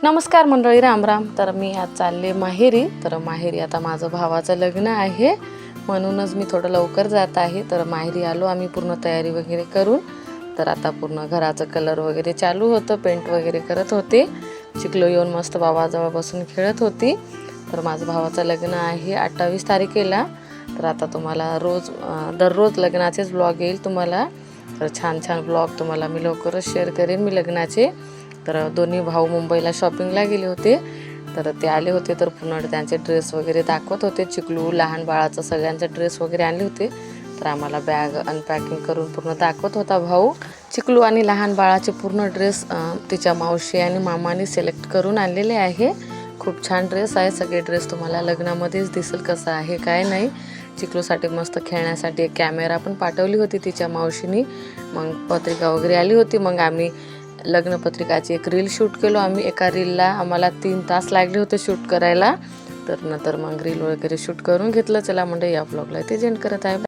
नमस्कार मंडळी, राम राम. तर मी आज चालले माहेरी. तर माहेरी आता माझं भावाचं लग्न आहे, म्हणूनच मी थोडं लवकर जात आहे. तर माहेरी आलो आम्ही पूर्ण तयारी वगैरे करून. तर आता पूर्ण घराचं कलर वगैरे चालू होतं, पेंट वगैरे करत होते. चिखलो येऊन मस्त बाबाजवळ बसून खेळत होती. तर माझं भावाचं लग्न आहे 28 तारखेला. तर आता तुम्हाला दररोज लग्नाचेच ब्लॉग येईल तुम्हाला. तर छान छान ब्लॉग तुम्हाला मी लवकरच शेअर करेन मी लग्नाचे. तर दोन्ही भाऊ मुंबईला शॉपिंगला गेले होते. तर ते आले होते, तर पुन्हा त्यांचे ड्रेस वगैरे दाखवत होते. चिखलू लहान बाळाचं सगळ्यांचे ड्रेस वगैरे आणले होते. तर आम्हाला बॅग अनपॅकिंग करून पूर्ण दाखवत होता भाऊ. चिखलू आणि लहान बाळाचे पूर्ण ड्रेस तिच्या मावशी आणि मामाने सिलेक्ट करून आणलेले आहे. खूप छान ड्रेस आहे. सगळे ड्रेस तुम्हाला लग्नामध्येच दिसेल कसं आहे काय नाही. चिखलूसाठी मस्त खेळण्यासाठी एक कॅमेरा पण पाठवली होती तिच्या मावशीनी. मग पत्रिका वगैरे आली होती. मग आम्ही लग्नपत्रिकाची एक रील शूट केलो आम्ही. एका रीलला आम्हाला 3 तास लागले होते शूट करायला. तर नंतर मग रील वगैरे शूट करून घेतलं. चला म्हणजे या ब्लॉगला ते एंड करत आहे.